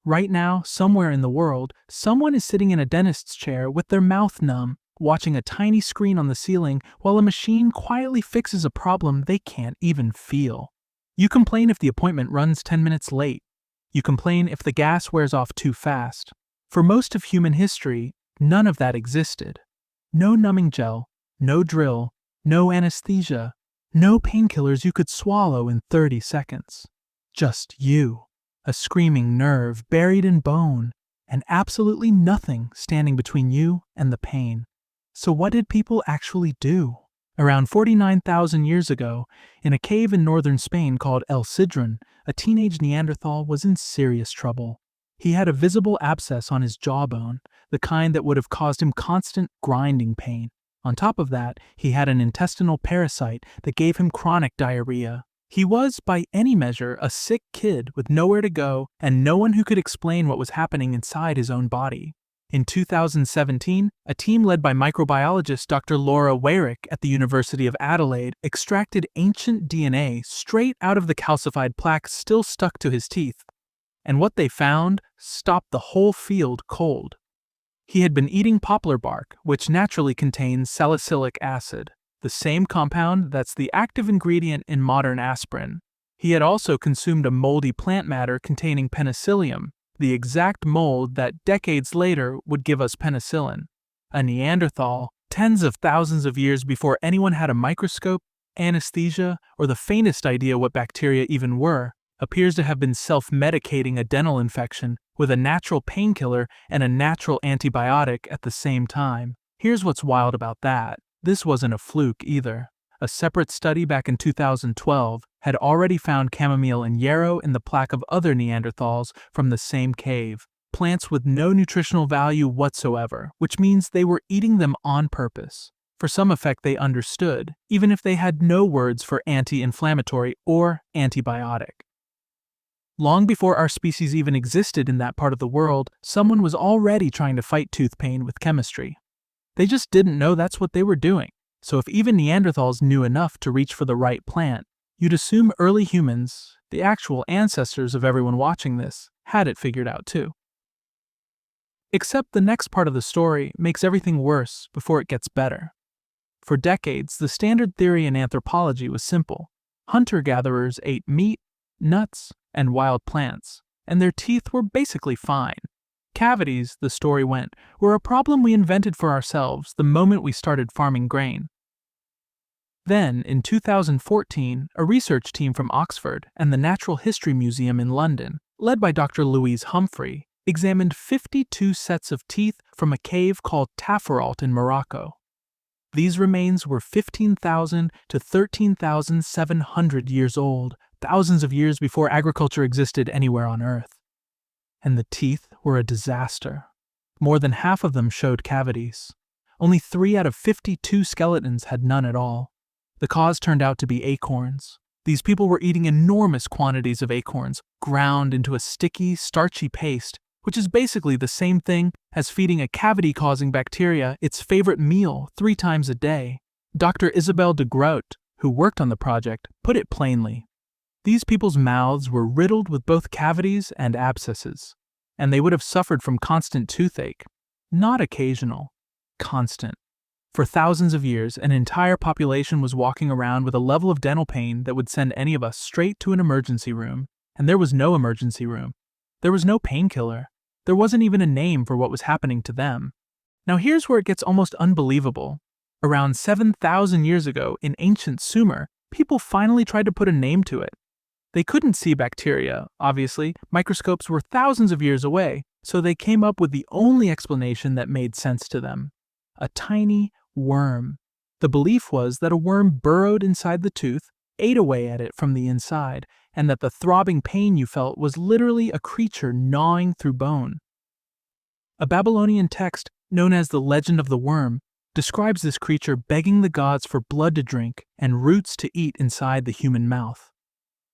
Right now, somewhere in the world, someone is sitting in a dentist's chair with their mouth numb, watching a tiny screen on the ceiling while a machine quietly fixes a problem they can't even feel. You complain if the appointment runs 10 minutes late. You complain if the gas wears off too fast. For most of human history, none of that existed. No numbing gel, no drill, no anesthesia, no painkillers you could swallow in 30 seconds. Just you, a screaming nerve buried in bone, and absolutely nothing standing between you and the pain. So what did people actually do? Around 49,000 years ago, in a cave in northern Spain called El Sidrón, a teenage Neanderthal was in serious trouble. He had a visible abscess on his jawbone, the kind that would have caused him constant grinding pain. On top of that, he had an intestinal parasite that gave him chronic diarrhea. He was, by any measure, a sick kid with nowhere to go and no one who could explain what was happening inside his own body. In 2017, a team led by microbiologist Dr. Laura Weyrich at the University of Adelaide extracted ancient DNA straight out of the calcified plaque still stuck to his teeth. And what they found stopped the whole field cold. He had been eating poplar bark, which naturally contains salicylic acid, the same compound that's the active ingredient in modern aspirin. He had also consumed a moldy plant matter containing penicillium, the exact mold that decades later would give us penicillin. A Neanderthal, tens of thousands of years before anyone had a microscope, anesthesia, or the faintest idea what bacteria even were, appears to have been self-medicating a dental infection with a natural painkiller and a natural antibiotic at the same time. Here's what's wild about that. This wasn't a fluke either. A separate study back in 2012 had already found chamomile and yarrow in the plaque of other Neanderthals from the same cave, plants with no nutritional value whatsoever, which means they were eating them on purpose. For some effect they understood, even if they had no words for anti-inflammatory or antibiotic. Long before our species even existed in that part of the world, someone was already trying to fight tooth pain with chemistry. They just didn't know that's what they were doing. So if even Neanderthals knew enough to reach for the right plant, you'd assume early humans, the actual ancestors of everyone watching this, had it figured out too. Except the next part of the story makes everything worse before it gets better. For decades, the standard theory in anthropology was simple. Hunter-gatherers ate meat, nuts, and wild plants, and their teeth were basically fine. Cavities, the story went, were a problem we invented for ourselves the moment we started farming grain. Then, in 2014, a research team from Oxford and the Natural History Museum in London, led by Dr. Louise Humphrey, examined 52 sets of teeth from a cave called Taforalt in Morocco. These remains were 15,000 to 13,700 years old, thousands of years before agriculture existed anywhere on Earth. And the teeth were a disaster. More than half of them showed cavities. Only 3 out of 52 skeletons had none at all. The cause turned out to be acorns. These people were eating enormous quantities of acorns, ground into a sticky, starchy paste, which is basically the same thing as feeding a cavity-causing bacteria its favorite meal 3 times a day. Dr. Isabelle de Groot, who worked on the project, put it plainly. These people's mouths were riddled with both cavities and abscesses, and they would have suffered from constant toothache. Not occasional, constant. For thousands of years, an entire population was walking around with a level of dental pain that would send any of us straight to an emergency room, and there was no emergency room. There was no painkiller. There wasn't even a name for what was happening to them. Now here's where it gets almost unbelievable. Around 7,000 years ago, in ancient Sumer, people finally tried to put a name to it. They couldn't see bacteria, obviously. Microscopes were thousands of years away, so they came up with the only explanation that made sense to them. A tiny worm. The belief was that a worm burrowed inside the tooth, ate away at it from the inside, and that the throbbing pain you felt was literally a creature gnawing through bone. A Babylonian text, known as the Legend of the Worm, describes this creature begging the gods for blood to drink and roots to eat inside the human mouth.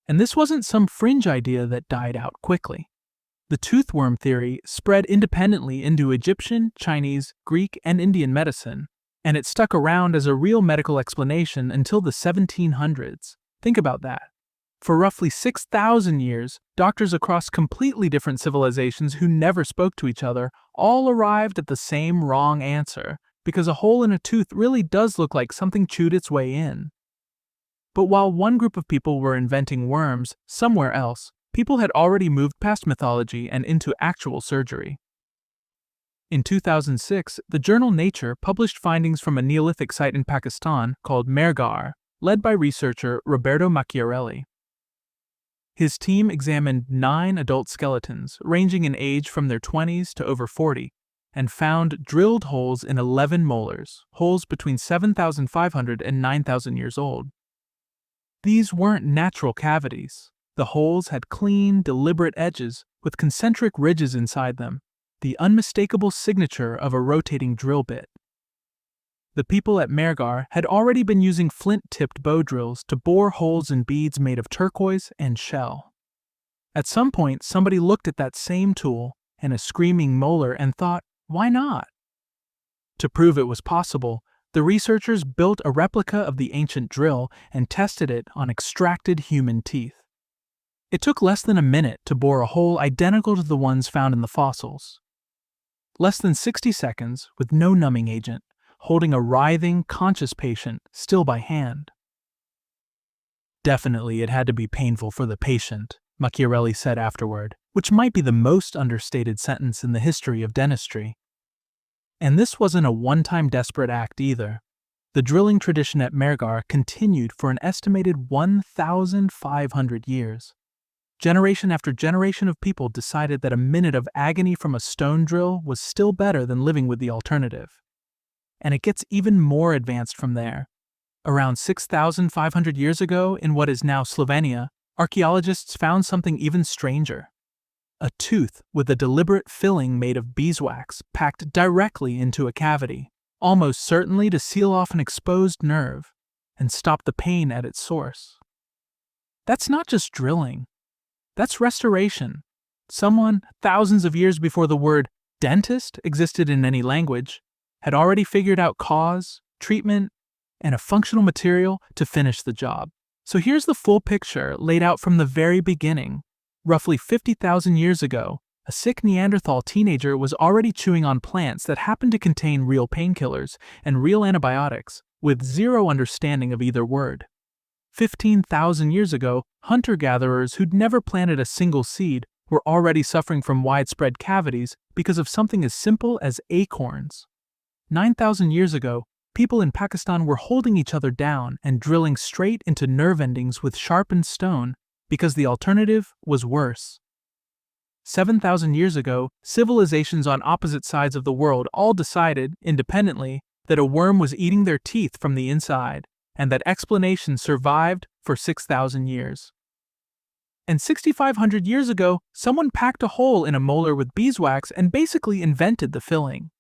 And this wasn't some fringe idea that died out quickly. The toothworm theory spread independently into Egyptian, Chinese, Greek, and Indian medicine, and it stuck around as a real medical explanation until the 1700s. Think about that. For roughly 6,000 years, doctors across completely different civilizations who never spoke to each other all arrived at the same wrong answer, because a hole in a tooth really does look like something chewed its way in. But while one group of people were inventing worms, somewhere else, people had already moved past mythology and into actual surgery. In 2006, the journal Nature published findings from a Neolithic site in Pakistan called Mehrgarh, led by researcher Roberto Macchiarelli. His team examined 9 adult skeletons, ranging in age from their 20s to over 40, and found drilled holes in 11 molars, holes between 7,500 and 9,000 years old. These weren't natural cavities. The holes had clean, deliberate edges with concentric ridges inside them, the unmistakable signature of a rotating drill bit. The people at Mehrgarh had already been using flint-tipped bow drills to bore holes in beads made of turquoise and shell. At some point, somebody looked at that same tool and a screaming molar and thought, why not? To prove it was possible, the researchers built a replica of the ancient drill and tested it on extracted human teeth. It took less than a minute to bore a hole identical to the ones found in the fossils. Less than 60 seconds, with no numbing agent, holding a writhing, conscious patient still by hand. Definitely it had to be painful for the patient, Macchiarelli said afterward, which might be the most understated sentence in the history of dentistry. And this wasn't a one-time desperate act either. The drilling tradition at Mehrgarh continued for an estimated 1,500 years. Generation after generation of people decided that a minute of agony from a stone drill was still better than living with the alternative. And it gets even more advanced from there. Around 6,500 years ago, in what is now Slovenia, archaeologists found something even stranger. A tooth with a deliberate filling made of beeswax packed directly into a cavity, almost certainly to seal off an exposed nerve and stop the pain at its source. That's not just drilling. That's restoration. Someone, thousands of years before the word dentist existed in any language, had already figured out cause, treatment, and a functional material to finish the job. So here's the full picture laid out from the very beginning. Roughly 50,000 years ago, a sick Neanderthal teenager was already chewing on plants that happened to contain real painkillers and real antibiotics, with zero understanding of either word. 15,000 years ago, hunter-gatherers who'd never planted a single seed were already suffering from widespread cavities because of something as simple as acorns. 9,000 years ago, people in Pakistan were holding each other down and drilling straight into nerve endings with sharpened stone because the alternative was worse. 7,000 years ago, civilizations on opposite sides of the world all decided, independently, that a worm was eating their teeth from the inside, and that explanation survived for 6,000 years. And 6,500 years ago, someone packed a hole in a molar with beeswax and basically invented the filling.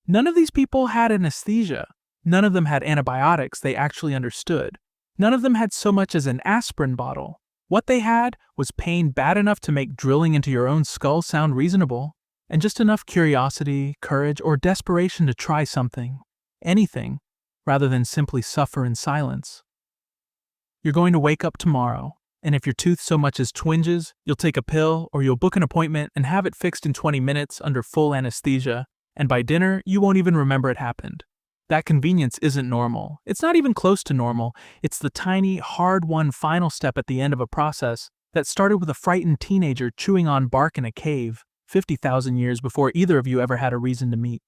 None of these people had anesthesia. None of them had antibiotics they actually understood. None of them had so much as an aspirin bottle. What they had was pain bad enough to make drilling into your own skull sound reasonable, and just enough curiosity, courage, or desperation to try something, anything, rather than simply suffer in silence. You're going to wake up tomorrow, and if your tooth so much as twinges, you'll take a pill or you'll book an appointment and have it fixed in 20 minutes under full anesthesia, and by dinner, you won't even remember it happened. That convenience isn't normal. It's not even close to normal. It's the tiny, hard-won final step at the end of a process that started with a frightened teenager chewing on bark in a cave 50,000 years before either of you ever had a reason to meet.